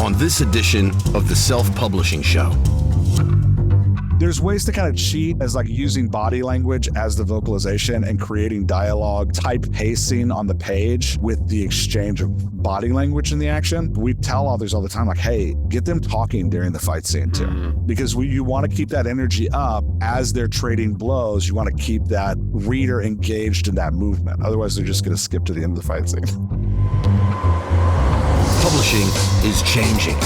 on this edition of the Self-Publishing Show. There's ways to kind of cheat as like using body language as the vocalization and creating dialogue, type pacing on the page with the exchange of body language in the action. We tell authors all the time, like, hey, get them talking during the fight scene too. Because you want to keep that energy up as they're trading blows. You want to keep that reader engaged in that movement. Otherwise, they're just going to skip to the end of the fight scene. Publishing is changing.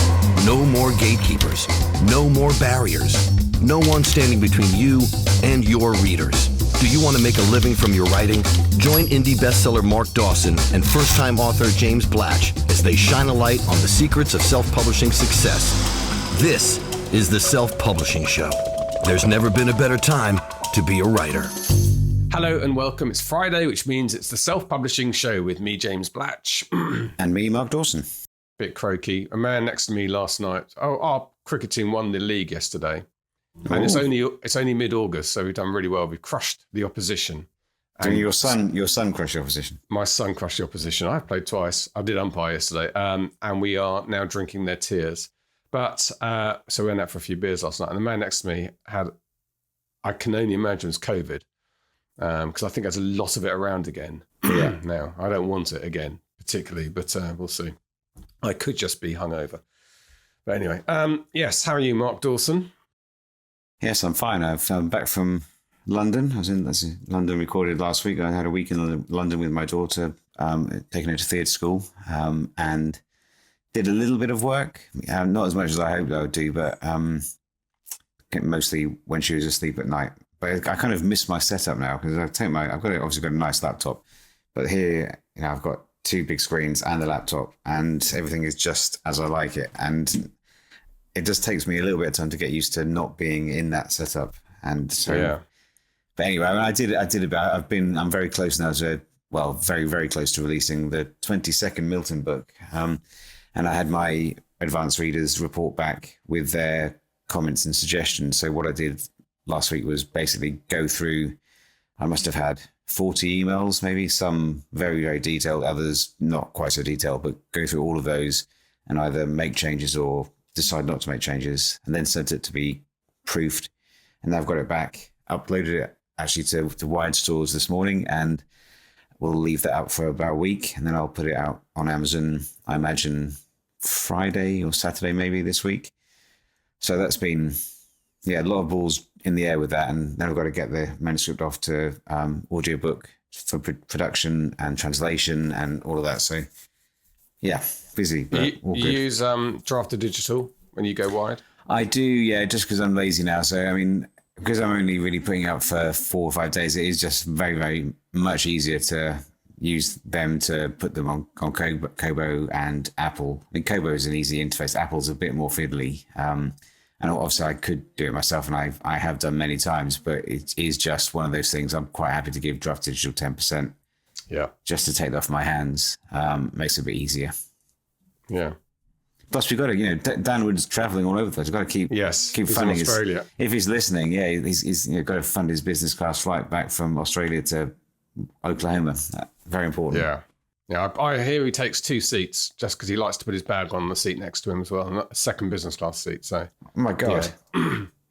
No more gatekeepers. No more barriers. No one standing between you and your readers. Do you want to make a living from your writing? Join indie bestseller Mark Dawson and first-time author James Blatch as they shine a light on the secrets of self-publishing success. This is the Self-Publishing Show. There's never been a better time to be a writer. Hello and welcome. It's Friday, which means it's the Self-Publishing Show with me, James Blatch. And me, Mark Dawson. Bit croaky. A man next to me last night. Oh, our cricket team won the league yesterday. And it's only mid-August, so we've done really well. We've crushed the opposition. So your son crushed the opposition? My son crushed the opposition. I've played twice. I did umpire yesterday. And we are now drinking their tears. But, so we went out for a few beers last night. And the man next to me had, I can only imagine it's COVID. Because I think there's a lot of it around again. Yeah. Now, I don't want it again, particularly, but we'll see. I could just be hungover. But anyway, yes, how are you, Mark Dawson? Yes, I'm fine. I'm back from London. I was in London, recorded last week. I had a week in London with my daughter, taking her to theatre school, and did a little bit of work. Not as much as I hoped I would do, but mostly when she was asleep at night. But I kind of miss my setup now because I've obviously got a nice laptop, but here, I've got two big screens and the laptop, and everything is just as I like it. And it just takes me a little bit of time to get used to not being in that setup. And so, yeah. But anyway, I did about. I'm very close now to, very, very close to releasing the 22nd Milton book. And I had my advanced readers report back with their comments and suggestions. So what I did last week was basically go through. I must have had 40 emails, maybe some very, very detailed, others not quite so detailed, but go through all of those and either make changes or decide not to make changes, and then sent it to be proofed. And I've got it back, uploaded it actually to Wide Stores this morning, and we'll leave that up for about a week, and then I'll put it out on Amazon, I imagine Friday or Saturday maybe this week. So that's been, a lot of balls in the air with that, and then I've got to get the manuscript off to audiobook for production and translation and all of that. So yeah, busy, but all good. You use Drafter Digital when you go wide? I do, just because I'm lazy now. So, because I'm only really putting out for 4 or 5 days, it is just very, very much easier to use them to put them on Kobo and Apple. Kobo is an easy interface. Apple's a bit more fiddly. And obviously I could do it myself, and I have done many times, but it is just one of those things. I'm quite happy to give Draft Digital 10%. Yeah. Just to take that off my hands. Makes it a bit easier. Yeah. Plus, we've got to, Dan Wood's traveling all over the place. We've got to keep funding his, if he's listening, he's got to fund his business class flight back from Australia to Oklahoma. Very important. Yeah. Yeah, I hear he takes 2 seats just because he likes to put his bag on the seat next to him as well, and a second business class seat. So, oh my God,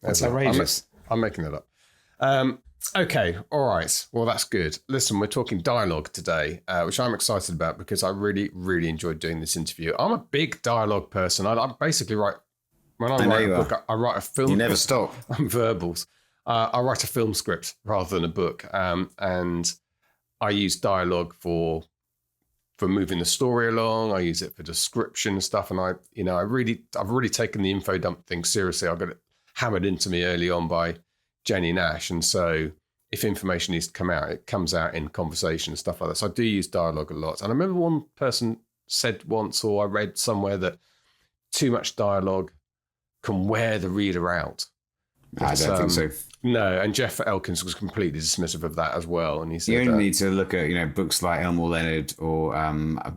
that's outrageous. I'm making that up. Okay, all right. Well, that's good. Listen, we're talking dialogue today, which I'm excited about because I really, really enjoyed doing this interview. I'm a big dialogue person. I basically write, when I write a book, I write a film. You never stop. I'm verbals. I write a film script rather than a book, and I use dialogue for moving the story along. I use it for description and stuff. And I've really taken the info dump thing seriously. I got it hammered into me early on by Jenny Nash. And so if information needs to come out, it comes out in conversation and stuff like that. So I do use dialogue a lot. And I remember one person said once, or I read somewhere, that too much dialogue can wear the reader out. I don't think so. No, and Jeff Elkins was completely dismissive of that as well. And he said, you only need to look at books like Elmore Leonard or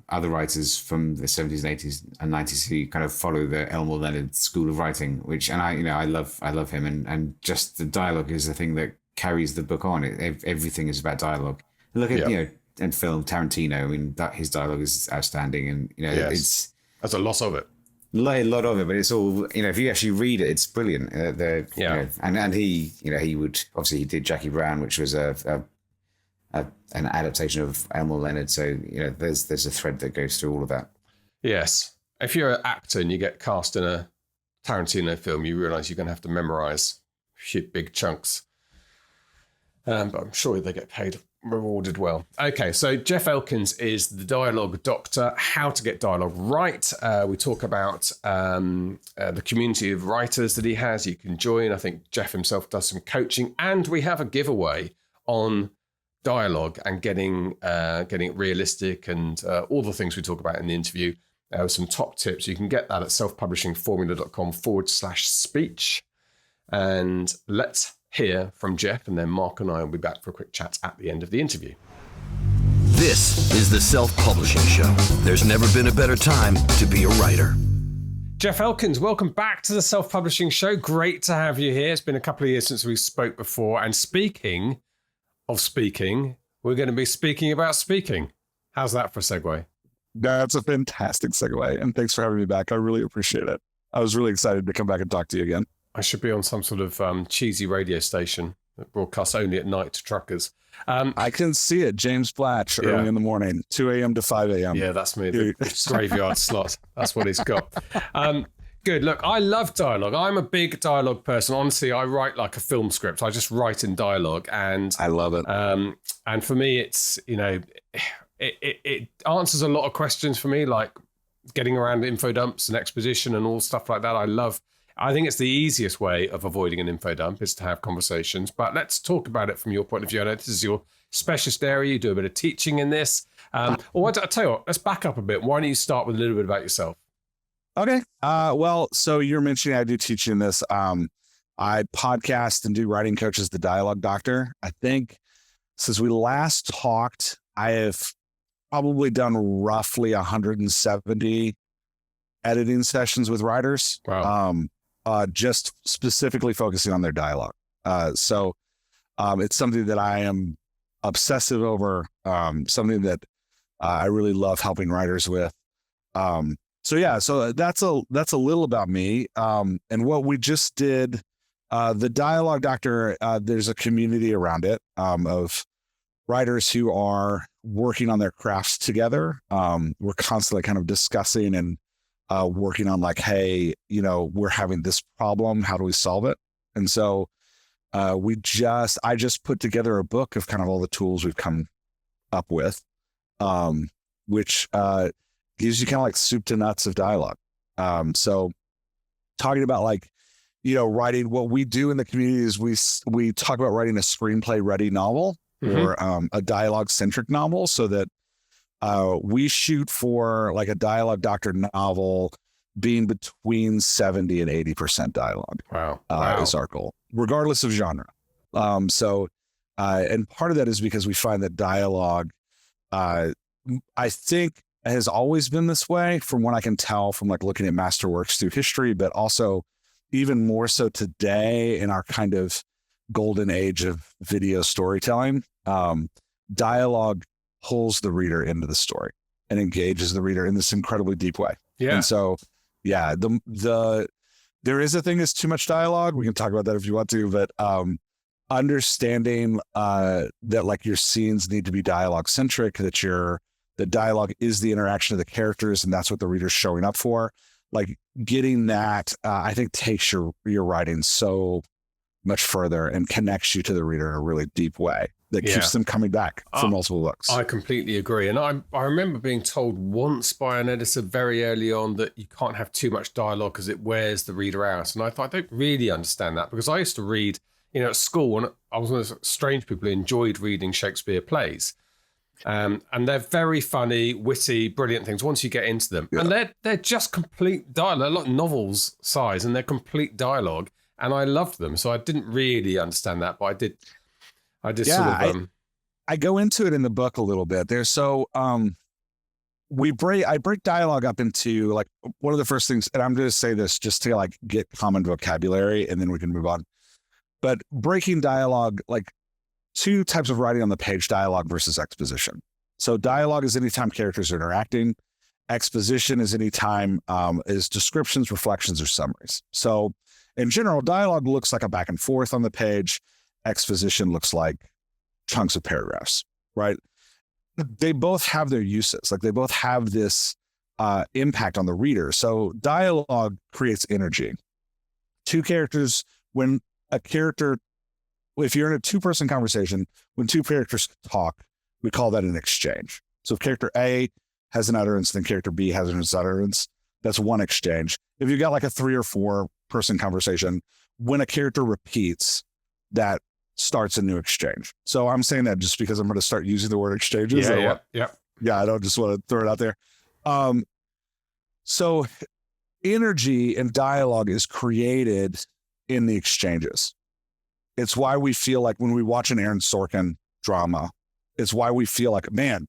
other writers from the 70s and 80s and 90s who kind of follow the Elmore Leonard school of writing, which, and I love him, and just the dialogue is the thing that carries the book on. Everything is about dialogue. Look at and film Tarantino. His dialogue is outstanding, and there's a lot of it. A lot of it, but it's all, if you actually read it, it's brilliant. And he would, obviously he did Jackie Brown, which was an adaptation of Elmore Leonard. So, there's a thread that goes through all of that. Yes. If you're an actor and you get cast in a Tarantino film, you realize you're going to have to memorize big chunks. But I'm sure they get rewarded well. Okay, so Jeff Elkins is the dialogue doctor, how to get dialogue right. We talk about the community of writers that he has. You can join. I think Jeff himself does some coaching, and we have a giveaway on dialogue and getting it realistic and all the things we talk about in the interview. Some top tips. You can get that at selfpublishingformula.com/speech. And let's hear from Jeff, and then Mark and I will be back for a quick chat at the end of the interview. This is the Self-Publishing Show. There's never been a better time to be a writer. Jeff Elkins, welcome back to the Self-Publishing Show. Great to have you here. It's been a couple of years since we spoke before. And speaking of speaking, we're going to be speaking about speaking. How's that for a segue? That's a fantastic segue. And thanks for having me back. I really appreciate it. I was really excited to come back and talk to you again. I should be on some sort of cheesy radio station that broadcasts only at night to truckers. I can see it. James Blatch early in the morning, 2 a.m. to 5 a.m. Yeah, that's me. The graveyard slot. That's what he's got. Good. Look, I love dialogue. I'm a big dialogue person. Honestly, I write like a film script. I just write in dialogue, and I love it. And for me, it's it answers a lot of questions for me, like getting around info dumps and exposition and all stuff like that. I think it's the easiest way of avoiding an info dump is to have conversations. But let's talk about it from your point of view. I know this is your specialist area. You do a bit of teaching in this. Or I'll tell you what, let's back up a bit. Why don't you start with a little bit about yourself? Okay. Well, so you're mentioning I do teach in this. I podcast and do writing coach as the dialogue doctor. I think since we last talked, I have probably done roughly 170 editing sessions with writers. Wow. Just specifically focusing on their dialogue. So it's something that I am obsessive over, something that I really love helping writers with. So that's a little about me. And what we just did, the dialogue doctor, there's a community around it of writers who are working on their crafts together. We're constantly kind of discussing and working on like, hey, we're having this problem. How do we solve it? And so I just put together a book of kind of all the tools we've come up with, which gives you kind of like soup to nuts of dialogue. So talking about like, writing, what we do in the community is we talk about writing a screenplay ready novel or a dialogue centric novel, so that we shoot for like a dialogue doctor novel being between 70 and 80% dialogue. Wow. Is our goal, regardless of genre. And part of that is because we find that dialogue, I think, has always been this way from what I can tell from like looking at masterworks through history, but also even more so today in our kind of golden age of video storytelling. Dialogue pulls the reader into the story and engages the reader in this incredibly deep way. Yeah. And so, yeah, there is a thing that's too much dialogue. We can talk about that if you want to, but understanding that like your scenes need to be dialogue centric, that the dialogue is the interaction of the characters, and that's what the reader's showing up for. Like getting that, I think takes your writing so much further and connects you to the reader in a really deep way that keeps them coming back for multiple books. I completely agree. And I remember being told once by an editor very early on that you can't have too much dialogue because it wears the reader out. And I thought, I don't really understand that, because I used to read, at school, and I was one of those strange people who enjoyed reading Shakespeare plays. And they're very funny, witty, brilliant things once you get into them. Yeah. And they're just complete dialogue, like novels size, and they're complete dialogue. And I loved them. So I didn't really understand that, but I did I go into it in the book a little bit. I break dialogue up into like one of the first things, and I'm going to say this just to like get common vocabulary and then we can move on. But breaking dialogue, like two types of writing on the page, dialogue versus exposition. So dialogue is anytime characters are interacting. Exposition is anytime is descriptions, reflections, or summaries. So in general, dialogue looks like a back and forth on the page. Exposition looks like chunks of paragraphs, right? They both have their uses. Like they both have this impact on the reader. So dialogue creates energy. Two characters, if you're in a two-person conversation, when two characters talk, we call that an exchange. So if character A has an utterance, then character B has an utterance, that's one exchange. If you've got like a 3 or 4 person conversation, when a character repeats, that starts a new exchange. So I'm saying that just because I'm going to start using the word exchanges. Yeah, I don't just want to throw it out there. So energy and dialogue is created in the exchanges. It's why we feel like when we watch an Aaron Sorkin drama, it's why we feel like, man,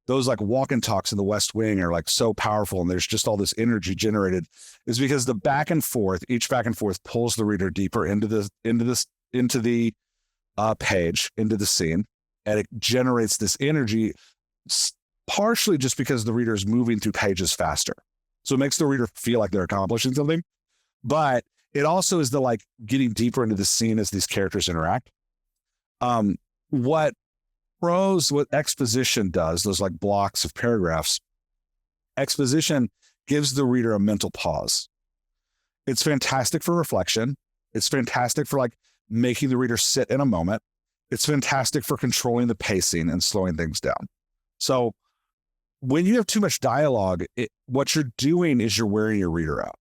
those like walk and talks in the West Wing are like so powerful. And there's just all this energy generated, is because the back and forth, each back and forth pulls the reader deeper into the page, into the scene. And it generates this energy partially just because the reader is moving through pages faster. So it makes the reader feel like they're accomplishing something, but it also is the like getting deeper into the scene as these characters interact. What exposition does, those like blocks of paragraphs, exposition gives the reader a mental pause. It's fantastic for reflection. It's fantastic for like making the reader sit in a moment. It's fantastic for controlling the pacing and slowing things down. So when you have too much dialogue, what you're doing is you're wearing your reader out.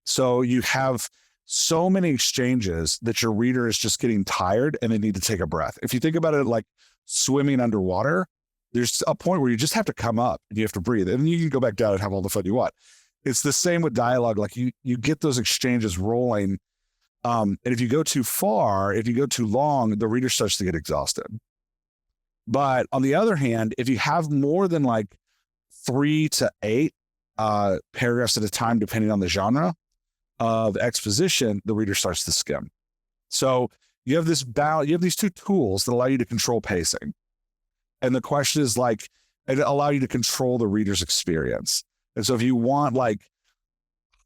So you have so many exchanges that your reader is just getting tired and they need to take a breath. If you think about it like swimming underwater, there's a point where you just have to come up and you have to breathe, and you can go back down and have all the fun you want. It's the same with dialogue. Like you get those exchanges rolling. And if you go too far, if you go too long, the reader starts to get exhausted. But on the other hand, if you have more than like 3 to 8 paragraphs at a time, depending on the genre of exposition, the reader starts to skim. So you have these two tools that allow you to control pacing. And the question is like, it allow you to control the reader's experience. And so if you want like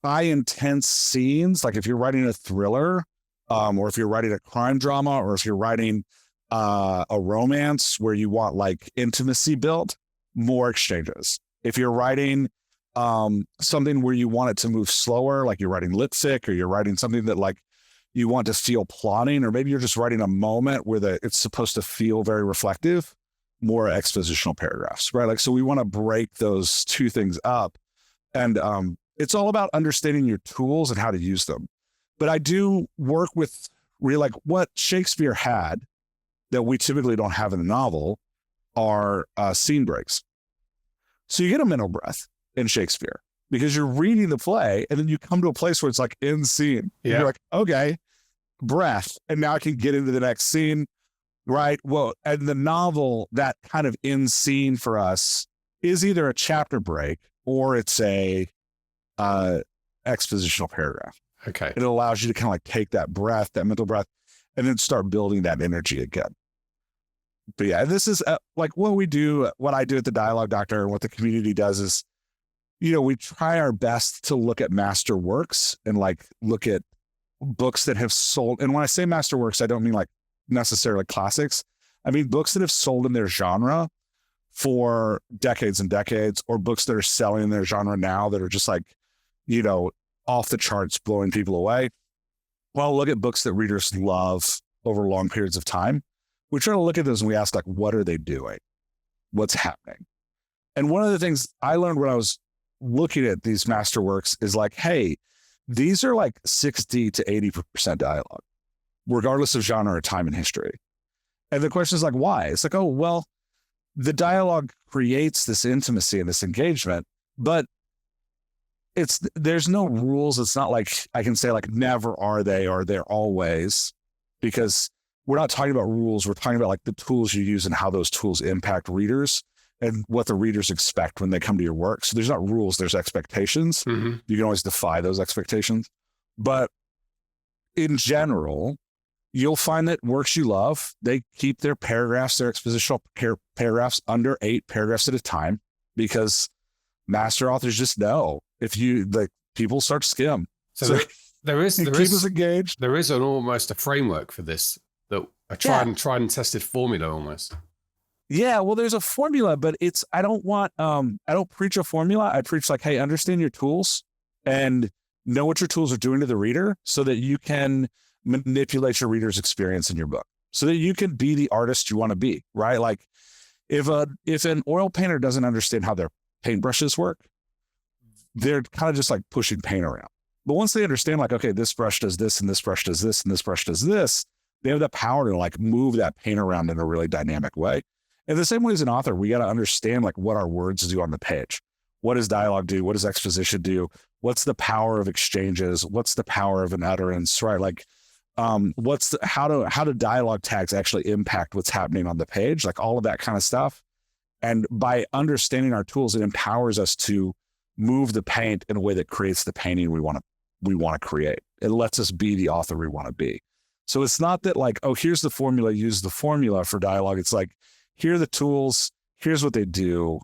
high intense scenes, like if you're writing a thriller, or if you're writing a crime drama, or if you're writing a romance where you want like intimacy built, more exchanges. If you're writing something where you want it to move slower, like you're writing lit fic, or you're writing something that like you want to feel plotting, or maybe you're just writing a moment where it's supposed to feel very reflective, more expositional paragraphs, right? Like, so we want to break those two things up. And it's all about understanding your tools and how to use them. But I do work with like what Shakespeare had that we typically don't have in the novel are scene breaks. So you get a mental breath in Shakespeare because you're reading the play and then you come to a place where it's like in scene. Yeah. You're like, okay, breath. And now I can get into the next scene, right? Well, and the novel, that kind of in scene for us is either a chapter break or it's a expositional paragraph. Okay. It allows you to kind of like take that breath, that mental breath, and then start building that energy again. But yeah, this is like what I do at the Dialogue Doctor, and what the community does is, we try our best to look at master works and like look at books that have sold. And when I say master works, I don't mean like necessarily classics. I mean books that have sold in their genre for decades and decades, or books that are selling in their genre now that are just like, off the charts, blowing people away. Well, look at books that readers love over long periods of time. We try to look at those and we ask, like, what are they doing? What's happening? And one of the things I learned when I was looking at these masterworks is like, hey, these are like 60 to 80% dialogue, regardless of genre or time in history. And the question is like, why? It's like, oh, well, the dialogue creates this intimacy and this engagement, but there's no rules. It's not like I can say like never are they, or they're always, because we're not talking about rules. We're talking about like the tools you use and how those tools impact readers and what the readers expect when they come to your work. So there's not rules, there's expectations. Mm-hmm. You can always defy those expectations. But in general, you'll find that works you love, they keep their paragraphs, their expositional paragraphs under 8 paragraphs at a time, because master authors just know if you like people start skim. So there is keep us engaged. There is almost a framework for this, that a tried and tested formula almost. Yeah, well, there's a formula, but I don't preach a formula. I preach like, hey, understand your tools and know what your tools are doing to the reader so that you can manipulate your reader's experience in your book, so that you can be the artist you want to be, right? Like if an oil painter doesn't understand how their paintbrushes work, they're kind of just like pushing paint around. But once they understand, like, okay, this brush does this and this brush does this and this brush does this, they have the power to like move that paint around in a really dynamic way. And the same way as an author, we got to understand like what our words do on the page. What does dialogue do? What does exposition do? What's the power of exchanges? What's the power of an utterance, right? Like, how do dialogue tags actually impact what's happening on the page? Like all of that kind of stuff. And by understanding our tools, it empowers us to move the paint in a way that creates the painting we want to create. It lets us be the author we want to be. So it's not that like, oh, here's the formula, use the formula for dialogue. It's like, here are the tools, here's what they do.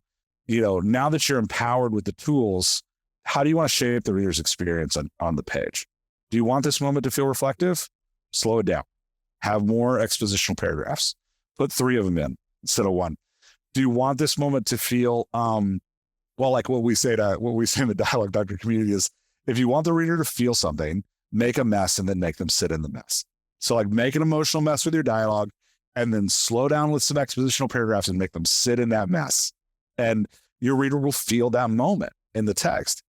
You know, now that you're empowered with the tools, how do you want to shape the reader's experience on the page? Do you want this moment to feel reflective? Slow it down. Have more expositional paragraphs. Put 3 of them in instead of 1. Do you want this moment to feel, well, like what we say in the dialogue doctor community is, if you want the reader to feel something, make a mess and then make them sit in the mess. So like make an emotional mess with your dialogue and then slow down with some expositional paragraphs and make them sit in that mess. And your reader will feel that moment in the text.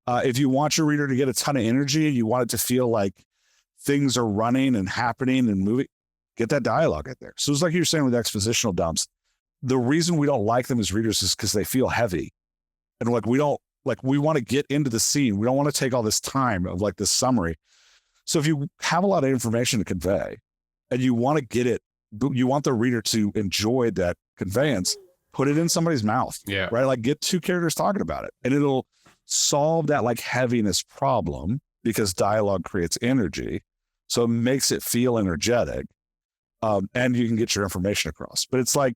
If you want your reader to get a ton of energy and you want it to feel like things are running and happening and moving, get that dialogue in there. So it's like you're saying with expositional dumps, the reason we don't like them as readers is because they feel heavy. And like, we want to get into the scene. We don't want to take all this time of like this summary. So if you have a lot of information to convey and you want to get it, you want the reader to enjoy that conveyance, put it in somebody's mouth, right? Like get 2 characters talking about it and it'll solve that like heaviness problem because dialogue creates energy. So it makes it feel energetic. And you can get your information across. But it's like,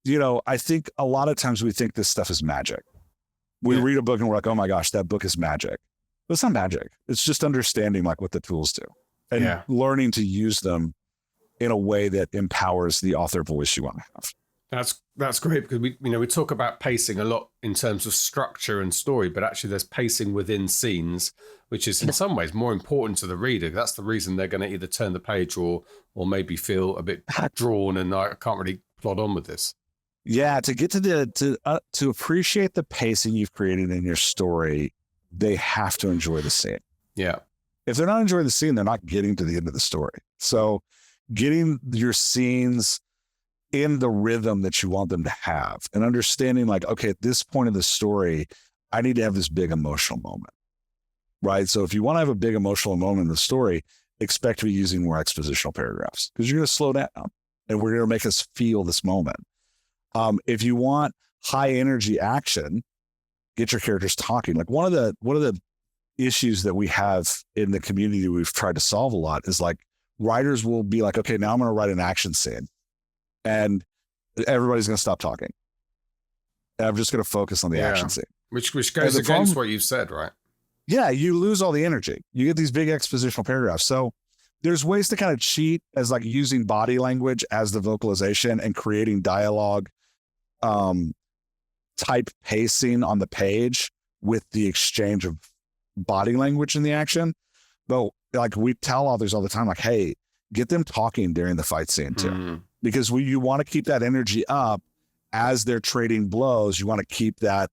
you know, I think a lot of times we think this stuff is magic. We read a book and we're like, oh my gosh, that book is magic. But it's not magic. It's just understanding like what the tools do and learning to use them in a way that empowers the author voice you want to have. That's great, because we talk about pacing a lot in terms of structure and story, but actually there's pacing within scenes, which is in some ways more important to the reader. That's the reason they're going to either turn the page or maybe feel a bit drawn and I can't really plod on with this. Yeah, to get to appreciate the pacing you've created in your story, they have to enjoy the scene. Yeah. If they're not enjoying the scene, they're not getting to the end of the story. So getting your scenes in the rhythm that you want them to have and understanding like, okay, at this point of the story, I need to have this big emotional moment, right? So if you want to have a big emotional moment in the story, expect to be using more expositional paragraphs because you're going to slow down and we're going to make us feel this moment. If you want high energy action, get your characters talking. Like one of the issues that we have in the community we've tried to solve a lot is like writers will be like, okay, now I'm going to write an action scene and everybody's going to stop talking. And I'm just going to focus on the action scene. Which goes against what you've said, right? Yeah, you lose all the energy. You get these big expositional paragraphs. So there's ways to kind of cheat as like using body language as the vocalization and creating dialogue type pacing on the page with the exchange of body language in the action. But like we tell authors all the time, like, hey, get them talking during the fight scene too, because you want to keep that energy up as they're trading blows. You want to keep that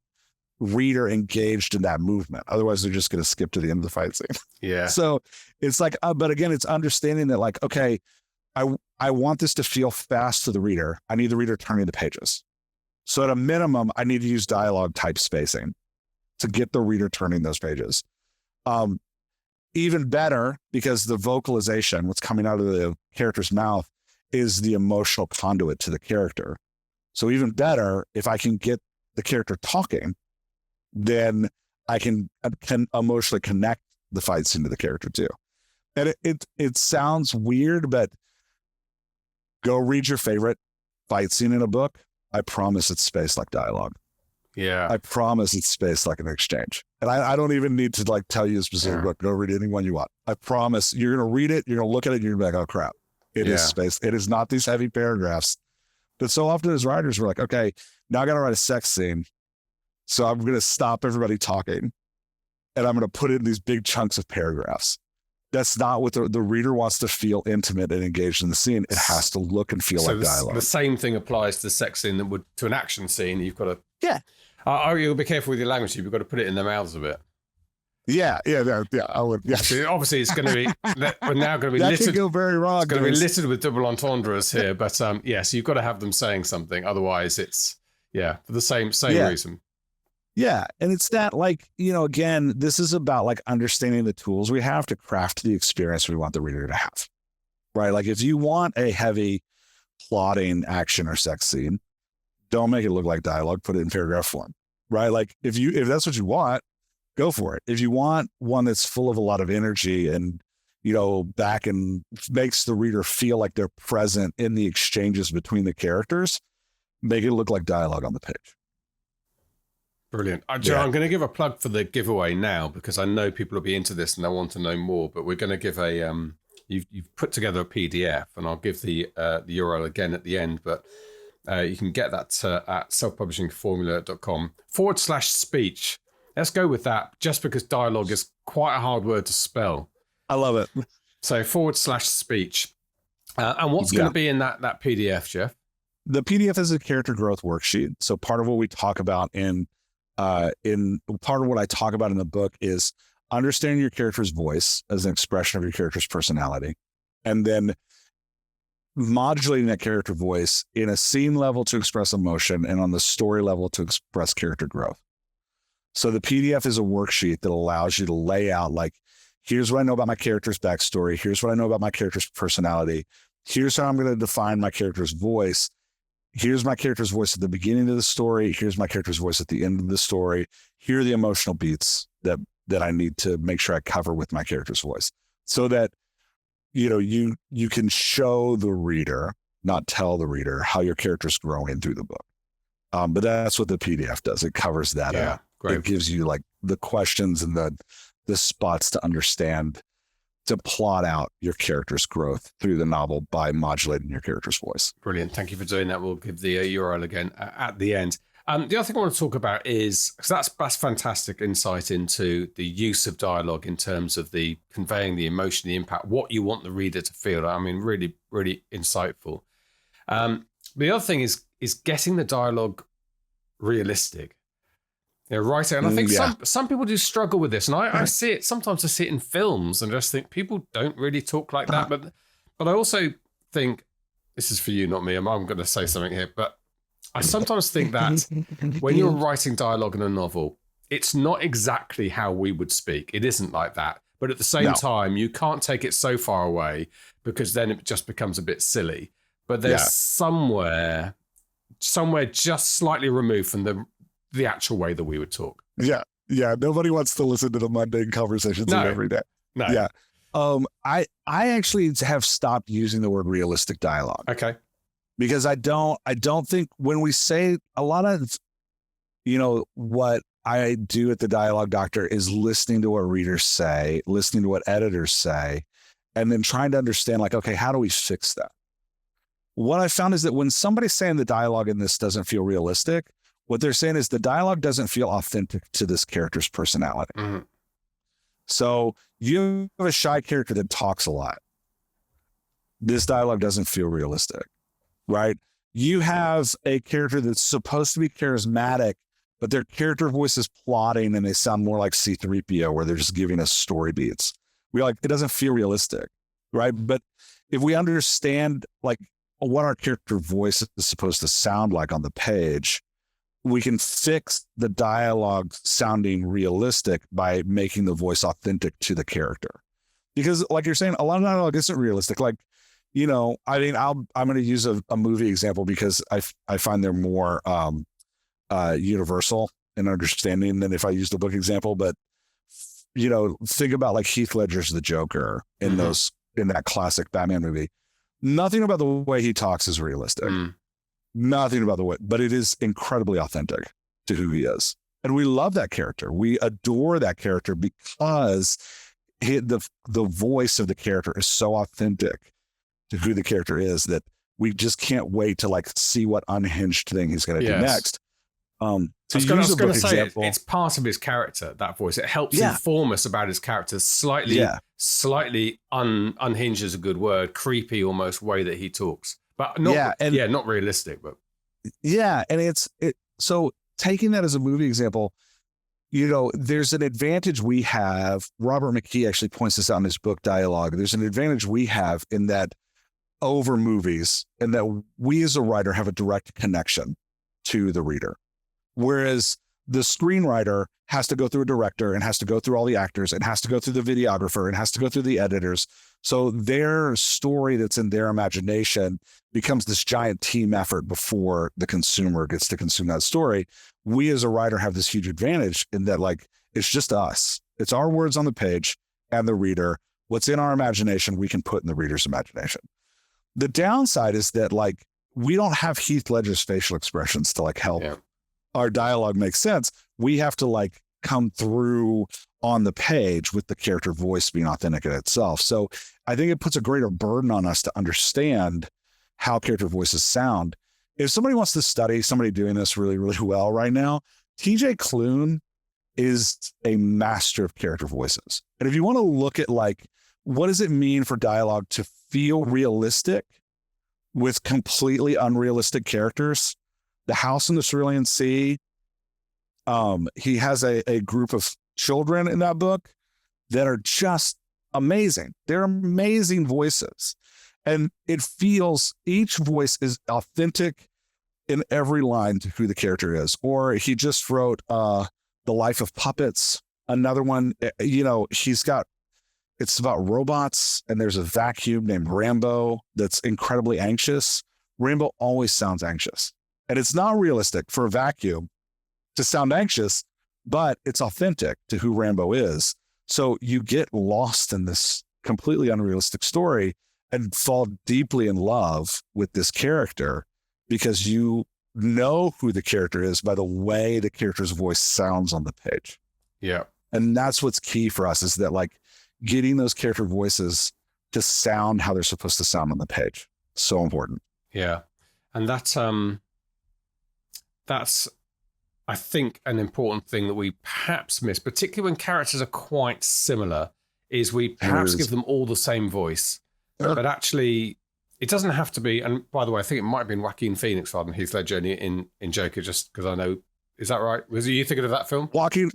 reader engaged in that movement. Otherwise, they're just going to skip to the end of the fight scene. Yeah. So it's like, but again, it's understanding that like, okay, I want this to feel fast to the reader. I need the reader turning the pages. So at a minimum, I need to use dialogue type spacing to get the reader turning those pages. Even better, because the vocalization, what's coming out of the character's mouth, is the emotional conduit to the character. So even better, if I can get the character talking, then I can emotionally connect the fight scene to the character too. And it sounds weird, but go read your favorite fight scene in a book. I promise it's spaced like dialogue. Yeah. I promise it's spaced like an exchange. And I don't even need to like tell you a specific book. Go read any one you want. I promise you're going to read it. You're going to look at it. And you're going to be like, oh crap. It is spaced. It is not these heavy paragraphs. But so often as writers, we're like, okay, now I got to write a sex scene. So I'm going to stop everybody talking and I'm going to put in these big chunks of paragraphs. That's not what the reader wants to feel intimate and engaged in the scene. It has to look and feel like dialogue. The same thing applies to the sex scene that would to an action scene. You've got to you'll be careful with your language. You've got to put it in their mouths a bit. Yeah. I would. Yeah. So obviously, it's going to be. We're now going to be that littered. Could go very wrong. It's going to be littered with double entendres here. But so you've got to have them saying something. Otherwise, it's for the same reason. Yeah. And it's that like, again, this is about like understanding the tools we have to craft the experience we want the reader to have, right? Like if you want a heavy plotting action or sex scene, don't make it look like dialogue, put it in paragraph form, right? Like if that's what you want, go for it. If you want one that's full of a lot of energy and, back and makes the reader feel like they're present in the exchanges between the characters, make it look like dialogue on the page. Brilliant. Joe, I'm going to give a plug for the giveaway now because I know people will be into this and they want to know more. But we're going to give a you've put together a PDF, and I'll give the URL again at the end. But you can get that at selfpublishingformula.com/speech. Let's go with that, just because dialogue is quite a hard word to spell. I love it. So /speech. And what's going to be in that PDF, Jeff? The PDF is a character growth worksheet. So part of what we talk about in part of what I talk about in the book is understanding your character's voice as an expression of your character's personality, and then modulating that character voice in a scene level to express emotion and on the story level to express character growth. So the PDF is a worksheet that allows you to lay out like, here's what I know about my character's backstory. Here's what I know about my character's personality. Here's how I'm going to define my character's voice. Here's my character's voice at the beginning of the story. Here's my character's voice at the end of the story. Here are the emotional beats that I need to make sure I cover with my character's voice, so that, you can show the reader, not tell the reader, how your character's growing through the book. But that's what the PDF does. It covers that up. Great. It gives you like the questions and the spots to understand, to plot out your character's growth through the novel by modulating your character's voice. Brilliant. Thank you for doing that. We'll give the URL again at the end. The other thing I want to talk about is, because that's fantastic insight into the use of dialogue in terms of the conveying the emotion, the impact, what you want the reader to feel. I mean, really, really insightful. The other thing is getting the dialogue realistic. Writing, and I think some people do struggle with this, and I see it sometimes. I see it in films, and just think people don't really talk like that. But I also think, this is for you, not me. I'm going to say something here, but I sometimes think that when you're writing dialogue in a novel, it's not exactly how we would speak. It isn't like that, but at the same time, you can't take it so far away because then it just becomes a bit silly. But there's somewhere just slightly removed from the actual way that we would talk. Yeah. Nobody wants to listen to the mundane conversations of every day. No. Yeah. I actually have stopped using the word realistic dialogue. Okay. Because I don't think when we say a lot of, what I do at the Dialogue Doctor is listening to what readers say, listening to what editors say, and then trying to understand like, okay, how do we fix that? What I found is that when somebody's saying the dialogue in this doesn't feel realistic, what they're saying is the dialogue doesn't feel authentic to this character's personality. Mm-hmm. So you have a shy character that talks a lot. This dialogue doesn't feel realistic, right? You have a character that's supposed to be charismatic, but their character voice is plotting and they sound more like C-3PO, where they're just giving us story beats. It doesn't feel realistic, right? But if we understand like what our character voice is supposed to sound like on the page, we can fix the dialogue sounding realistic by making the voice authentic to the character. Because like you're saying, a lot of dialogue isn't realistic. Like, I'm going to use a movie example because I find they're more universal in understanding than if I used a book example. But, think about like Heath Ledger's The Joker in that classic Batman movie. Nothing about the way he talks is realistic. Nothing about the way, but it is incredibly authentic. to who he is. And we love that character. We adore that character because the voice of the character is so authentic to who the character is that we just can't wait to like see what unhinged thing he's going to do next. I was going to say it's part of his character, that voice. It helps inform us about his character slightly unhinged is a good word, creepy almost way that he talks, but not not realistic, but and so taking that as a movie example, you know, there's an advantage we have. Robert McKee actually points this out in his book Dialogue. There's an advantage we have in that over movies, and that we as a writer have a direct connection to the reader. Whereas the screenwriter has to go through a director and has to go through all the actors and has to go through the videographer and has to go through the editors. So their story that's in their imagination becomes this giant team effort before the consumer gets to consume that story. We as a writer have this huge advantage in that, like, it's just us. It's our words on the page and the reader. What's in our imagination, we can put in the reader's imagination. The downside is that, like, we don't have Heath Ledger's facial expressions to like help our dialogue make sense. We have to like come through on the page with the character voice being authentic in itself. So I think it puts a greater burden on us to understand how character voices sound. If somebody wants to study somebody doing this really, really well right now, TJ Klune is a master of character voices. And if you want to look at like, what does it mean for dialogue to feel realistic with completely unrealistic characters? The House in the Cerulean Sea. He has a group of children in that book that are just amazing. They're amazing voices. And it feels, each voice is authentic in every line to who the character is. Or he just wrote The Life of Puppets. Another one, you know, it's about robots, and there's a vacuum named Rambo that's incredibly anxious. Rambo always sounds anxious. And it's not realistic for a vacuum to sound anxious, but it's authentic to who Rambo is. So you get lost in this completely unrealistic story and fall deeply in love with this character because you know who the character is by the way the character's voice sounds on the page. Yeah. And that's what's key for us, is that like getting those character voices to sound how they're supposed to sound on the page. So important. Yeah. And that's, I think, an important thing that we perhaps miss, particularly when characters are quite similar, is we perhaps give them all the same voice. But actually, it doesn't have to be. And by the way, I think it might have been Joaquin Phoenix rather than Heath Ledger in Joker, just because I know. Is that right? Was you thinking of that film?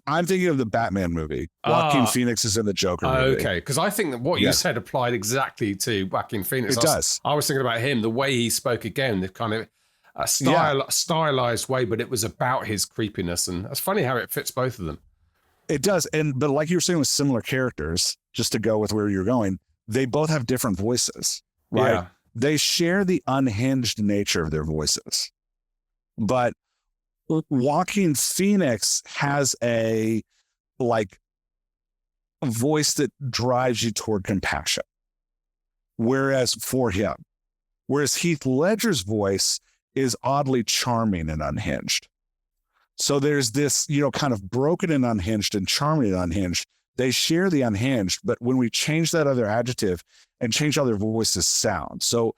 I'm thinking of the Batman movie. Joaquin Phoenix is in the Joker movie. Okay, because I think that what you said applied exactly to Joaquin Phoenix. It does. I was thinking about him, the way he spoke again, the kind of stylized way, but it was about his creepiness, and it's funny how it fits both of them. It does, but like you were saying with similar characters, just to go with where you're going, they both have different voices, right? Yeah. They share the unhinged nature of their voices, but Joaquin Phoenix has a voice that drives you toward compassion, whereas Heath Ledger's voice is oddly charming and unhinged. So there's this, kind of broken and unhinged and charming and unhinged. They share the unhinged, but when we change that other adjective and change how their voices sound. So,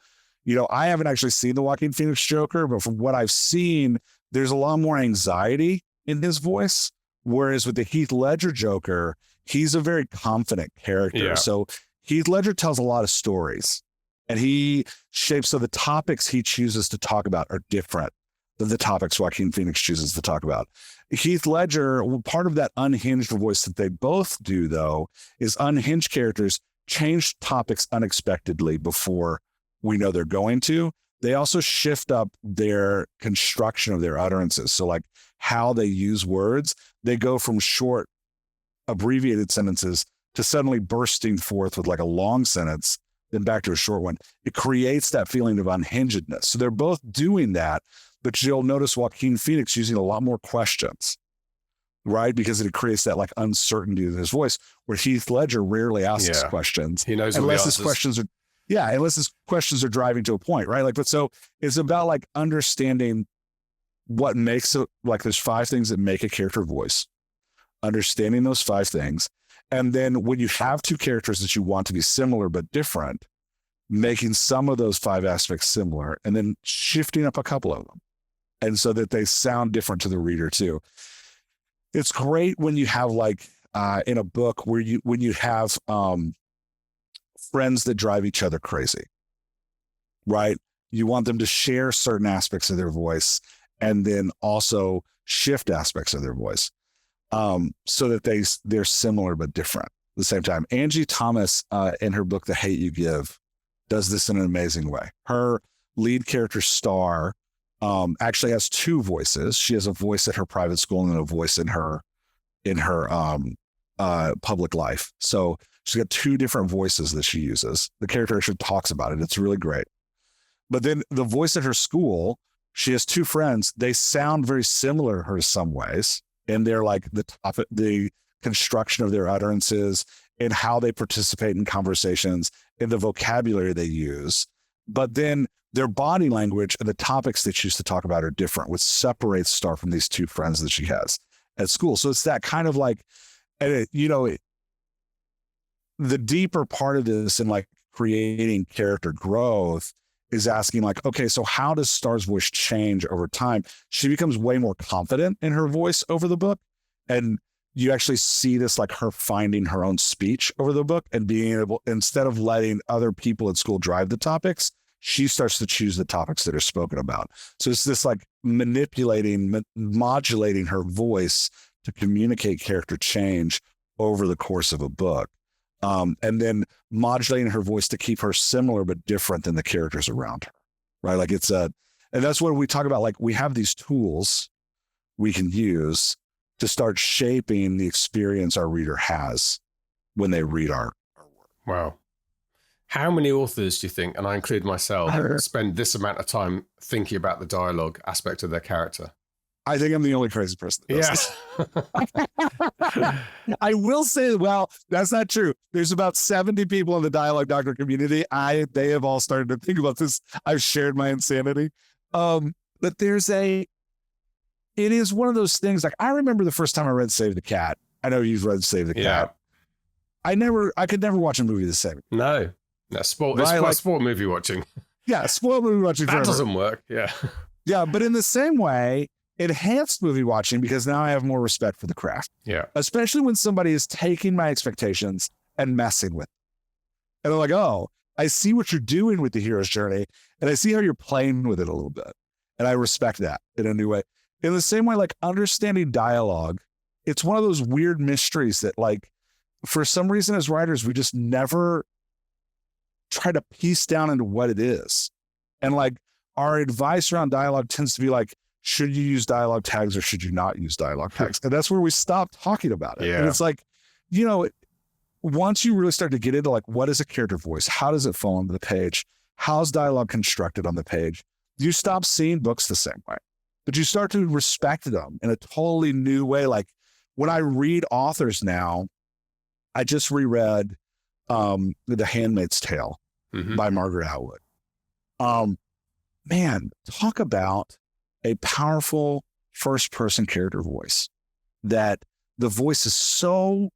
I haven't actually seen the Joaquin Phoenix Joker, but from what I've seen, there's a lot more anxiety in his voice. Whereas with the Heath Ledger Joker, he's a very confident character. Yeah. So Heath Ledger tells a lot of stories, and so the topics he chooses to talk about are different than the topics Joaquin Phoenix chooses to talk about. Heath Ledger, part of that unhinged voice that they both do, though, is unhinged characters change topics unexpectedly before we know they're going to. They also shift up their construction of their utterances. So like how they use words, they go from short abbreviated sentences to suddenly bursting forth with like a long sentence, then back to a short one. It creates that feeling of unhingedness. So they're both doing that, but you'll notice Joaquin Phoenix using a lot more questions, right? Because it creates that like uncertainty in his voice, where Heath Ledger rarely asks questions. He knows unless his questions are driving to a point, right? So it's about like understanding what makes it like there's 5 things that make a character voice, understanding those 5 things. And then when you have 2 characters that you want to be similar but different, making some of those 5 aspects similar and then shifting up a couple of them. And so that they sound different to the reader too. It's great when you have like in a book where when you have friends that drive each other crazy, right? You want them to share certain aspects of their voice and then also shift aspects of their voice so that they're similar but different at the same time. Angie Thomas in her book, The Hate You Give, does this in an amazing way. Her lead character, Star, actually has 2 voices. She has a voice at her private school and then a voice in her public life. So she's got 2 different voices that she uses. The character actually talks about it. It's really great. But then the voice at her school, she has 2 friends. They sound very similar to her in some ways. And they're like the construction of their utterances and how they participate in conversations and the vocabulary they use. But then their body language and the topics they choose to talk about are different, which separates Star from these 2 friends that she has at school. So it's that kind of like, and the deeper part of this and like creating character growth is asking like, okay, so how does Star's voice change over time? She becomes way more confident in her voice over the book. And you actually see this like her finding her own speech over the book and being able, instead of letting other people at school drive the topics, she starts to choose the topics that are spoken about. So it's this like modulating her voice to communicate character change over the course of a book. And then modulating her voice to keep her similar but different than the characters around her, right? Like and that's what we talk about. Like we have these tools we can use to start shaping the experience our reader has when they read our work. Wow. How many authors do you think, and I include myself, spend this amount of time thinking about the dialogue aspect of their character? I think I'm the only crazy person that does this. I will say, well, that's not true. There's about 70 people in the Dialogue Doctor community. They have all started to think about this. I've shared my insanity. But it is one of those things, like I remember the first time I read Save the Cat. I know you've read Save the Cat. I could never watch a movie the same. No. Sport. It's like sport movie watching. Yeah, sport movie watching. That doesn't work. Yeah. Yeah, but in the same way, enhanced movie watching because now I have more respect for the craft. Yeah. Especially when somebody is taking my expectations and messing with them. And I'm like, oh, I see what you're doing with the hero's journey and I see how you're playing with it a little bit. And I respect that in a new way. In the same way, like understanding dialogue, it's one of those weird mysteries that like, for some reason as writers, we just never try to piece down into what it is. And like our advice around dialogue tends to be like, should you use dialogue tags or should you not use dialogue tags? And that's where we stop talking about it. Yeah. And it's like, once you really start to get into like, what is a character voice? How does it fall onto the page? How's dialogue constructed on the page? You stop seeing books the same way, but you start to respect them in a totally new way. Like when I read authors now, I just reread The Handmaid's Tale by Margaret Atwood. Man, talk about a powerful first-person character voice, that the voice is so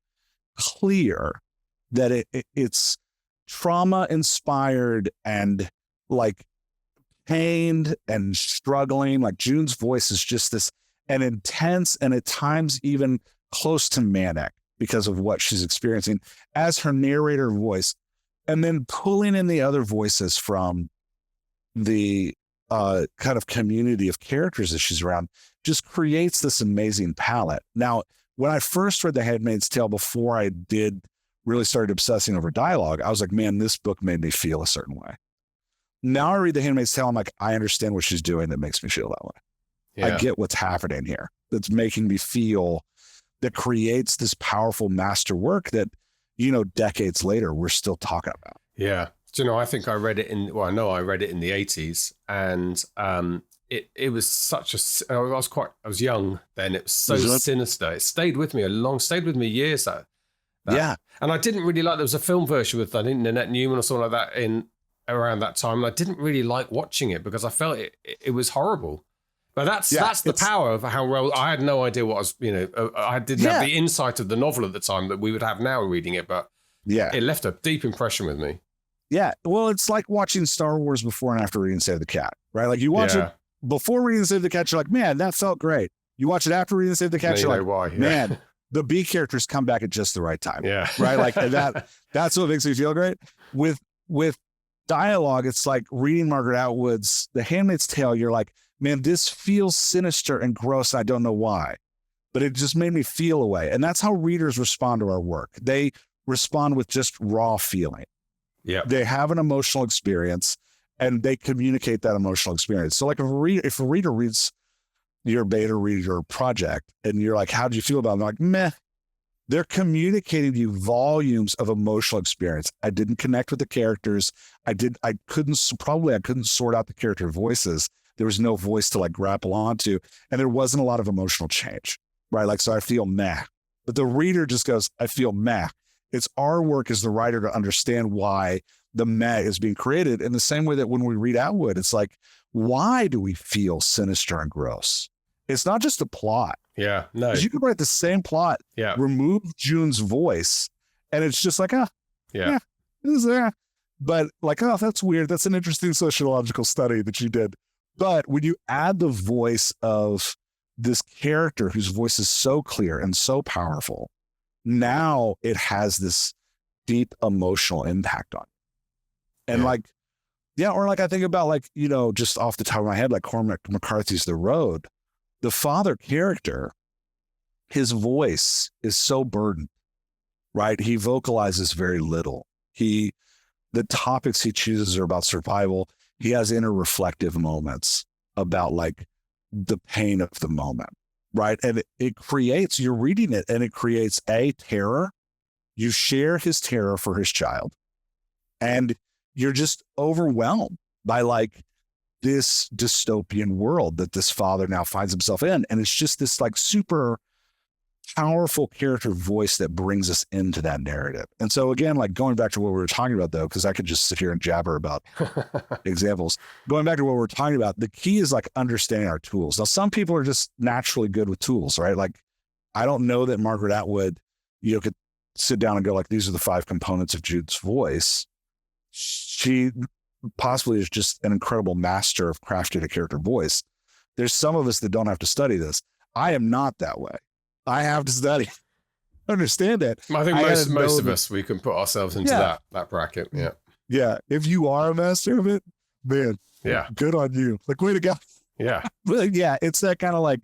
clear that it's trauma-inspired and like pained and struggling. Like June's voice is just this and intense and at times even close to manic because of what she's experiencing as her narrator voice. And then pulling in the other voices from the kind of community of characters that she's around just creates this amazing palette. Now, when I first read The Handmaid's Tale, before I really started obsessing over dialogue, I was like, man, this book made me feel a certain way. Now I read The Handmaid's Tale, I'm like, I understand what she's doing that makes me feel that way. Yeah. I get what's happening here. That's making me feel, that creates this powerful masterwork that, decades later, we're still talking about. Yeah. Do I think I read it in the 80s, and it was such a, I was young then. It was so sinister. It stayed with me years. Yeah. And I didn't really like, there was a film version with, I think, Nanette Newman or something like that around that time. And I didn't really like watching it because I felt it was horrible. But that's the power of how well I had no idea what I was, I didn't have the insight of the novel at the time that we would have now reading it, but it left a deep impression with me. Yeah. Well, it's like watching Star Wars before and after reading Save the Cat, right? Like you watch it before reading Save the Cat, you're like, man, that felt great. You watch it after reading Save the Cat, you're like, why. Man, the B characters come back at just the right time. Yeah. Right. Like that's what makes me feel great. With dialogue, it's like reading Margaret Atwood's The Handmaid's Tale. You're like, man, this feels sinister and gross. I don't know why, but it just made me feel a way. And that's how readers respond to our work. They respond with just raw feeling. Yeah. They have an emotional experience and they communicate that emotional experience. So like if a reader reads your beta reader project and you're like, how did you feel about it? They're like, meh. They're communicating to you volumes of emotional experience. I didn't connect with the characters. I couldn't sort out the character voices. There was no voice to like grapple onto, and there wasn't a lot of emotional change, right? Like, so I feel meh. But the reader just goes, I feel meh. It's our work as the writer to understand why the meh is being created in the same way that when we read Atwood, it's like, why do we feel sinister and gross? It's not just a plot. Yeah, no. Because you could write the same plot, remove June's voice, and it's just like, but like, oh, that's weird. That's an interesting sociological study that you did. But when you add the voice of this character whose voice is so clear and so powerful, now it has this deep emotional impact on you. And or like I think about like, just off the top of my head, like Cormac McCarthy's The Road, the father character, his voice is so burdened, right? He vocalizes very little. The topics he chooses are about survival. He has inner reflective moments about like the pain of the moment, right? And it creates, you're reading it and it creates terror. You share his terror for his child and you're just overwhelmed by like this dystopian world that this father now finds himself in. And it's just this like super powerful character voice that brings us into that narrative. And so again, like going back to what we were talking about though, because I could just sit here and jabber about examples. Going back to what we're talking about, the key is like understanding our tools. Now, some people are just naturally good with tools, right? Like, I don't know that Margaret Atwood, could sit down and go like, these are the 5 components of Jude's voice. She possibly is just an incredible master of crafting a character voice. There's some of us that don't have to study this. I am not that way. I have to study, understand it. I think most of us, we can put ourselves into that bracket. Yeah. Yeah. If you are a master of it, man, good on you. Like, way to go. Yeah. But yeah, it's that kind of like,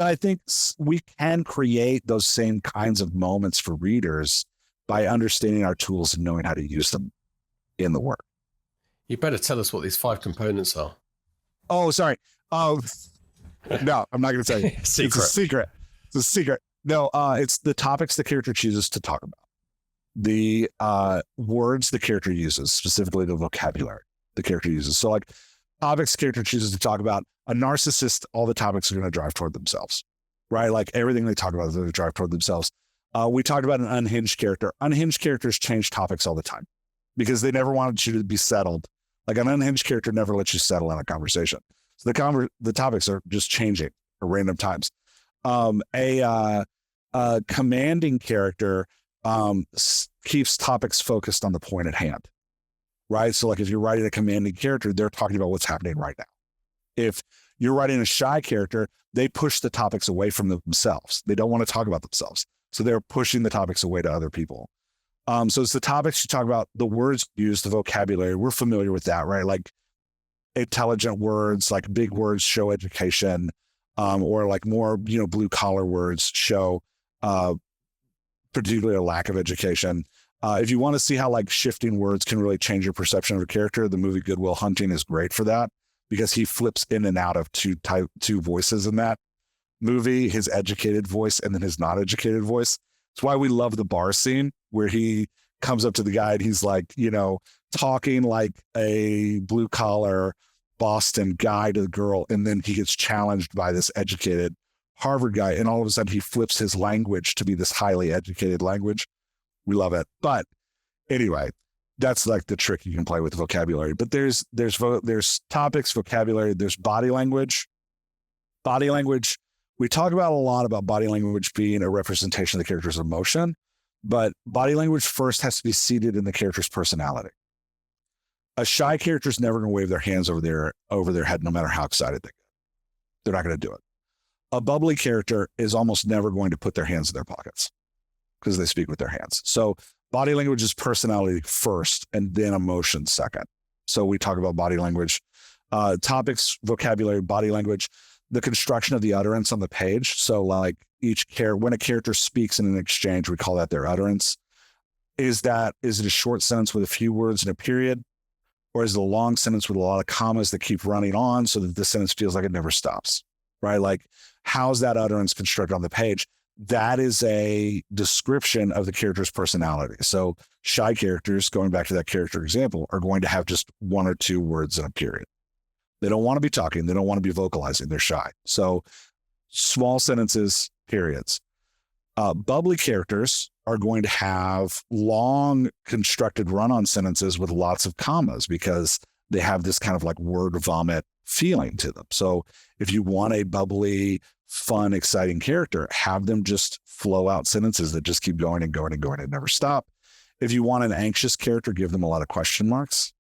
I think we can create those same kinds of moments for readers by understanding our tools and knowing how to use them in the work. You better tell us what these 5 components are. Oh, sorry. No, I'm not going to tell you. It's a secret. It's a secret. No, it's the topics the character chooses to talk about. The words the character uses, specifically the vocabulary the character uses. So like topics the character chooses to talk about. A narcissist, all the topics are going to drive toward themselves, right? Like everything they talk about is going to drive toward themselves. We talked about an unhinged character. Unhinged characters change topics all the time because they never wanted you to be settled. Like an unhinged character never lets you settle in a conversation. So the topics are just changing at random times. A commanding character keeps topics focused on the point at hand, right? So like if you're writing a commanding character, they're talking about what's happening right now. If you're writing a shy character, they push the topics away from themselves. They don't want to talk about themselves. So they're pushing the topics away to other people. So it's the topics you talk about, the words used, the vocabulary. We're familiar with that, right? Like intelligent words, like big words show education, or like more, blue collar words show particularly a lack of education. If you want to see how like shifting words can really change your perception of a character, the movie Good Will Hunting is great for that because he flips in and out of two voices in that movie, his educated voice and then his not educated voice. It's why we love the bar scene where he comes up to the guy and he's like, talking like a blue collar Boston guy to the girl. And then he gets challenged by this educated Harvard guy. And all of a sudden he flips his language to be this highly educated language. We love it. But anyway, that's like the trick you can play with vocabulary. But there's topics, vocabulary, there's body language. Body language, we talk about a lot about body language being a representation of the character's emotion, but body language first has to be seated in the character's personality. A shy character is never going to wave their hands over their head, no matter how excited they get. They're not going to do it. A bubbly character is almost never going to put their hands in their pockets because they speak with their hands. So body language is personality first and then emotion second. So we talk about body language, topics, vocabulary, body language, the construction of the utterance on the page. So like when a character speaks in an exchange, we call that their utterance. Is it a short sentence with a few words and a period? Or is it a long sentence with a lot of commas that keep running on so that the sentence feels like it never stops, right? Like, how's that utterance constructed on the page? That is a description of the character's personality. So shy characters, going back to that character example, are going to have just one or two words in a period. They don't want to be talking. They don't want to be vocalizing. They're shy. So small sentences, periods. Bubbly characters are going to have long constructed run-on sentences with lots of commas because they have this kind of like word vomit feeling to them. So if you want a bubbly, fun, exciting character, have them just flow out sentences that just keep going and going and going and never stop. If you want an anxious character, give them a lot of question marks.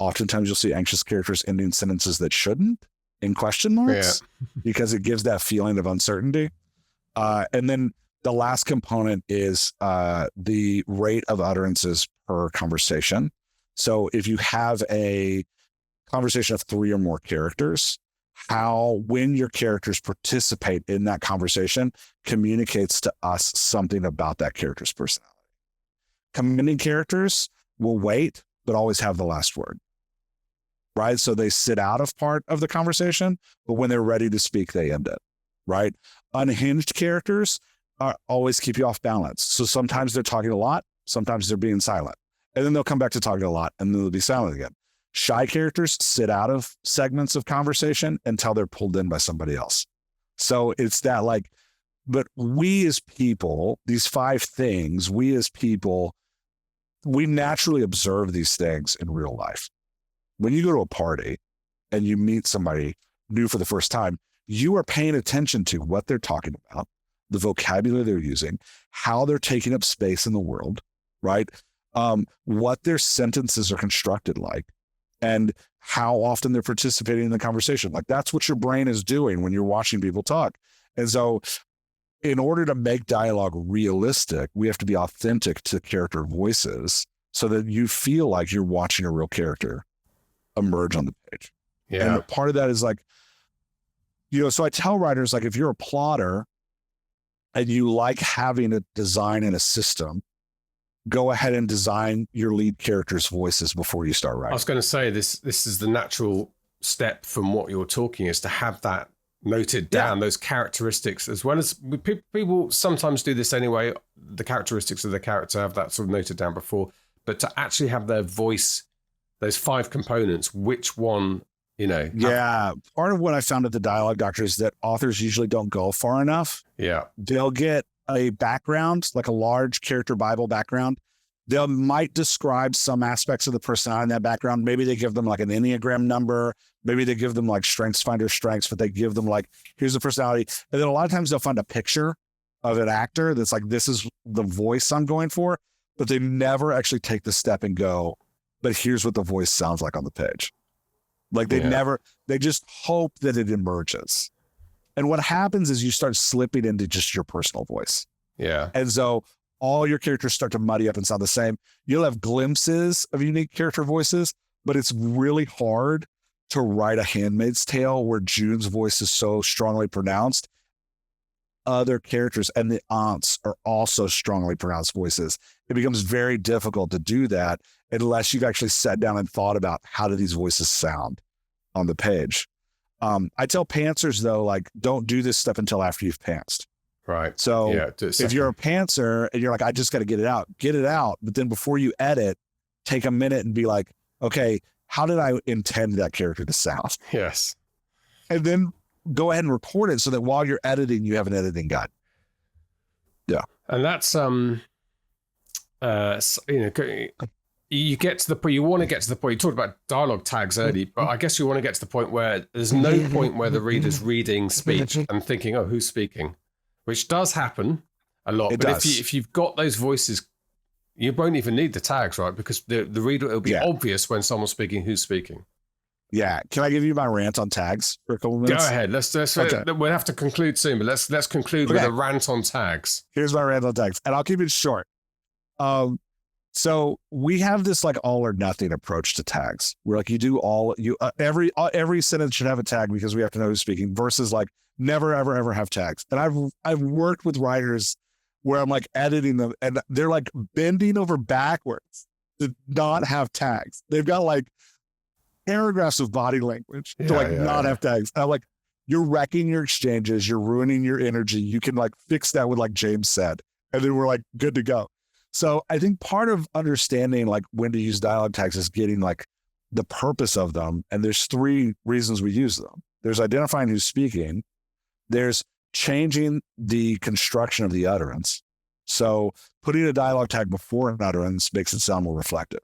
Oftentimes you'll see anxious characters ending sentences that shouldn't in question marks because it gives that feeling of uncertainty. And then the last component is the rate of utterances per conversation. So if you have a conversation of 3 or more characters, when your characters participate in that conversation communicates to us something about that character's personality. Commanding characters will wait, but always have the last word, right? So they sit out of part of the conversation, but when they're ready to speak, they end it, right? Unhinged characters always keep you off balance. So sometimes they're talking a lot, sometimes they're being silent, and then they'll come back to talking a lot, and then they'll be silent again. Shy characters sit out of segments of conversation until they're pulled in by somebody else. So it's that like, but we as people, these 5 things, we as people, we naturally observe these things in real life. When you go to a party and you meet somebody new for the first time, you are paying attention to what they're talking about, the vocabulary they're using, how they're taking up space in the world, right? What their sentences are constructed like, and how often they're participating in the conversation. Like, that's what your brain is doing when you're watching people talk. And so in order to make dialogue realistic, we have to be authentic to character voices so that you feel like you're watching a real character emerge on the page. Yeah. And part of that is like, so I tell writers, like, if you're a plotter and you like having a design and a system, go ahead and design your lead character's voices before you start writing. I was going to say this is the natural step from what you're talking, is to have that noted down, those characteristics, as well as people sometimes do this anyway. The characteristics of the character, have that sort of noted down before, but to actually have their voice, those 5 components, which one, Part of what I found at the Dialogue Doctor is that authors usually don't go far enough. Yeah. They'll get a background, like a large character Bible background. They might describe some aspects of the personality in that background. Maybe they give them like an Enneagram number. Maybe they give them like StrengthsFinder strengths, but they give them like, here's the personality. And then a lot of times they'll find a picture of an actor that's like, this is the voice I'm going for, but they never actually take the step and go, but here's what the voice sounds like on the page. Like they just hope that it emerges. And what happens is you start slipping into just your personal voice. Yeah. And so all your characters start to muddy up and sound the same. You'll have glimpses of unique character voices, but it's really hard to write a Handmaid's Tale where June's voice is so strongly pronounced. Other characters and the aunts are also strongly pronounced voices. It becomes very difficult to do that unless you've actually sat down and thought about how do these voices sound on the page. I tell pantsers though, like, don't do this stuff until after you've pantsed. Right. So if you're a pantser and you're like, I just got to get it out. But then before you edit, take a minute and be like, okay, how did I intend that character to sound? Yes. And then go ahead and record it so that while you're editing, you have an editing guide. Yeah. And that's, you get to the point, you want to get to the point, you talked about dialogue tags early, but I guess you want to get to the point where there's no point where the reader's reading speech and thinking, oh, who's speaking? Which does happen a lot. It but does. if you've got those voices, you won't even need the tags, right? Because the reader, it'll be obvious when someone's speaking, who's speaking. Yeah. Can I give you my rant on tags for a couple minutes? Go ahead. Let's Okay. We'll have to conclude soon, but let's conclude with a rant on tags. Here's my rant on tags, and I'll keep it short. So we have this like all or nothing approach to tags. We're like, every sentence should have a tag because we have to know who's speaking, versus like never, ever, ever have tags. And I've worked with writers where I'm like editing them and they're like bending over backwards to not have tags. They've got like paragraphs of body language to not have tags. And I'm like, you're wrecking your exchanges. You're ruining your energy. You can like fix that with like James said. And then we're like good to go. So I think part of understanding like when to use dialogue tags is getting like the purpose of them. And there's 3 reasons we use them. There's identifying who's speaking. There's changing the construction of the utterance. So putting a dialogue tag before an utterance makes it sound more reflective.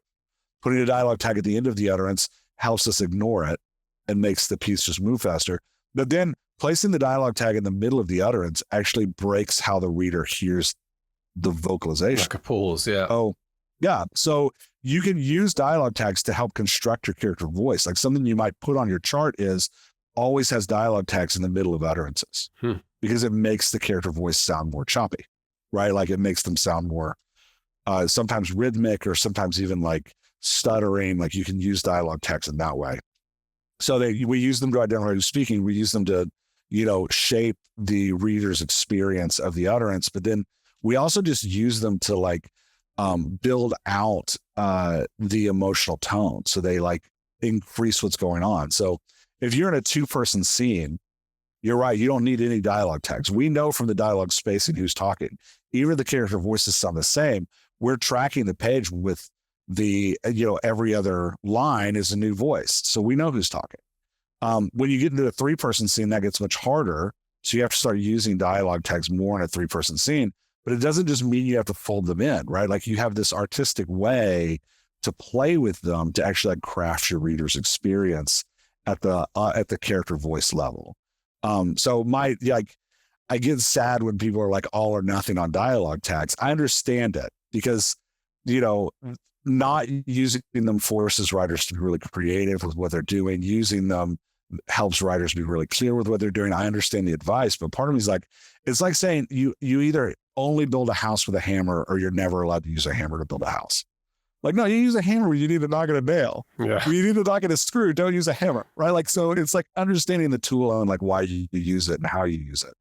Putting a dialogue tag at the end of the utterance helps us ignore it and makes the piece just move faster. But then placing the dialogue tag in the middle of the utterance actually breaks how the reader hears the vocalization. Like a pause, yeah. Oh, yeah. So you can use dialogue tags to help construct your character voice. Like something you might put on your chart is always has dialogue tags in the middle of utterances because it makes the character voice sound more choppy, right? Like it makes them sound more sometimes rhythmic or sometimes even like stuttering. Like you can use dialogue tags in that way. So we use them to identify who's speaking. We use them to, shape the reader's experience of the utterance, but then we also just use them to like build out the emotional tone. So they like increase what's going on. So if you're in a 2-person scene, you're right. You don't need any dialogue tags. We know from the dialogue spacing who's talking. Even the character voices sound the same. We're tracking the page with the, every other line is a new voice. So we know who's talking. When you get into a 3-person scene, that gets much harder. So you have to start using dialogue tags more in a 3-person scene. But it doesn't just mean you have to fold them in, right? Like you have this artistic way to play with them to actually like craft your reader's experience at the character voice level. So I get sad when people are like all or nothing on dialogue tags. I understand it because, not using them forces writers to be really creative with what they're doing. Using them helps writers be really clear with what they're doing. I understand the advice, but part of me is like, it's like saying you either only build a house with a hammer or you're never allowed to use a hammer to build a house. Like, no, you use a hammer when you need to knock in a nail. Yeah. When you need to knock in a screw, don't use a hammer, right? Like, so it's like understanding the tool and like why you use it and how you use it.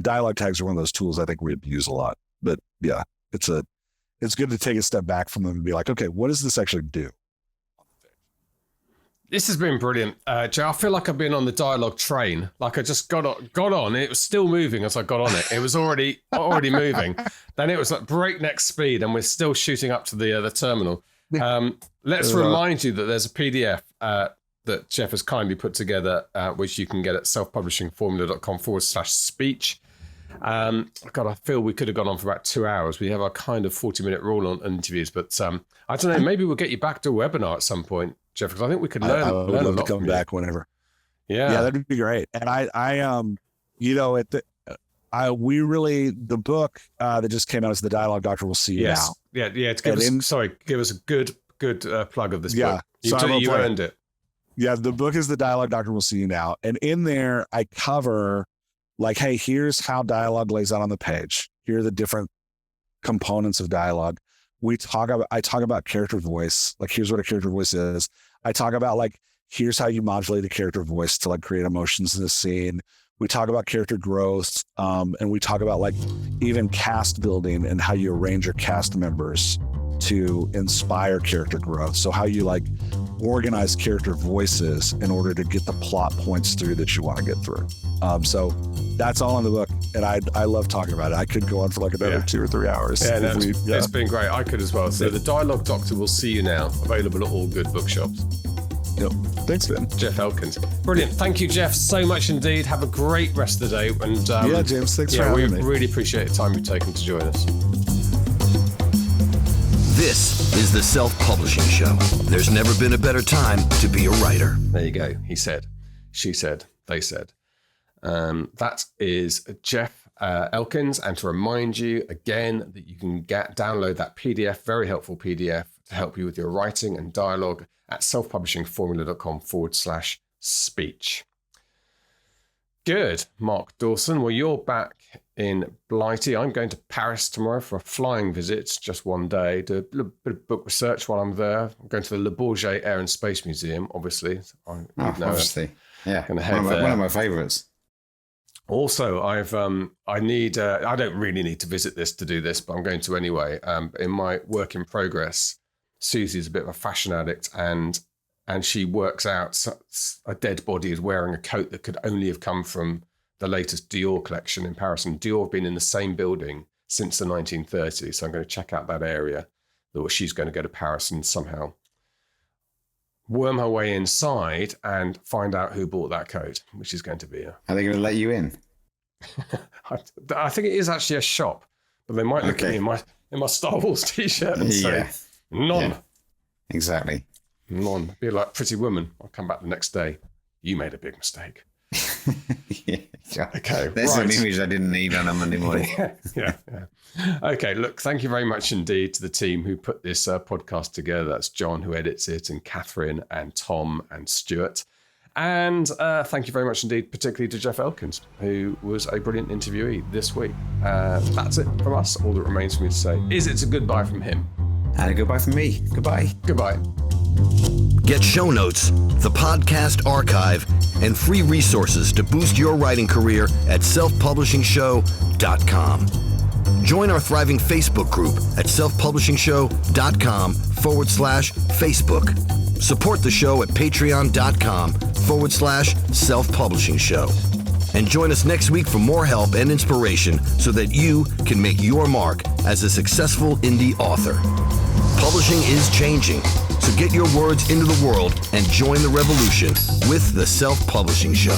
Dialogue tags are one of those tools I think we use a lot, but yeah, it's good to take a step back from them and be like, okay, what does this actually do? This has been brilliant, Joe. I feel like I've been on the dialogue train. Like I just got on. It was still moving as I got on it. It was already moving. Then it was like breakneck speed, and we're still shooting up to the terminal. Let's remind you that there's a PDF that Jeff has kindly put together, which you can get at selfpublishingformula.com/speech. God, I feel we could have gone on for about 2 hours. We have our kind of 40-minute rule on interviews, but I don't know. Maybe we'll get you back to a webinar at some point, Jeff, because I think we could learn. I would learn love a lot to come back whenever. Yeah, that'd be great. And the book that just came out is The Dialogue Doctor Will See You Now. Yeah. Give us a good plug of this book. You earned it. Yeah, the book is The Dialogue Doctor Will See You Now. And in there, I cover like, hey, here's how dialogue lays out on the page. Here are the different components of dialogue. I talk about character voice. Like, here's what a character voice is. I talk about like, here's how you modulate a character voice to like create emotions in a scene. We talk about character growth. And we talk about like even cast building and how you arrange your cast members to inspire character growth. So how you like organize character voices in order to get the plot points through that you want to get through. So that's all in the book. And I love talking about it. I could go on for like another 2 or 3 hours. It's been great. I could as well. So The Dialogue Doctor Will See You Now, available at all good bookshops. Yep. Thanks, Ben. Jeff Elkins. Brilliant. Thank you, Jeff, so much indeed. Have a great rest of the day. And James, thanks for having me. We really appreciate the time you've taken to join us. This is is the Self-Publishing Show. There's never been a better time to be a writer. There you go. He said, she said, they said. That is Jeff Elkins. And to remind you again that you can download that PDF, very helpful PDF to help you with your writing and dialogue at selfpublishingformula.com/speech. Good, Mark Dawson. Well, you're back in Blighty. I'm going to Paris tomorrow for a flying visit, just one day. Do a little bit of book research while I'm there. I'm going to the Le Bourget Air and Space Museum, obviously. Obviously. Yeah, one of my favourites. Also, I don't really need to visit this to do this, but I'm going to anyway. In my work in progress, Susie's a bit of a fashion addict, and she works out a dead body is wearing a coat that could only have come from the latest Dior collection in Paris. And Dior have been in the same building since the 1930s. So I'm going to check out that area. She's going to go to Paris and somehow worm her way inside and find out who bought that coat, which is going to be Are they going to let you in? I think it is actually a shop, but they might look at me in my Star Wars t-shirt and say, none. Yeah. Exactly. None. Be like Pretty Woman. I'll come back the next day. You made a big mistake. Yeah. Okay. There's an image I didn't need on a Monday morning. yeah. Okay. Look, thank you very much indeed to the team who put this podcast together. That's John who edits it, and Catherine and Tom and Stuart. And thank you very much indeed, particularly to Jeff Elkins, who was a brilliant interviewee this week. That's it from us. All that remains for me to say is it's a goodbye from him. And a goodbye from me. Goodbye. Goodbye. Get show notes, the podcast archive, and free resources to boost your writing career at selfpublishingshow.com. Join our thriving Facebook group at selfpublishingshow.com/Facebook. Support the show at patreon.com/selfpublishing show. And join us next week for more help and inspiration so that you can make your mark as a successful indie author. Publishing is changing, so get your words into the world and join the revolution with the Self-Publishing Show.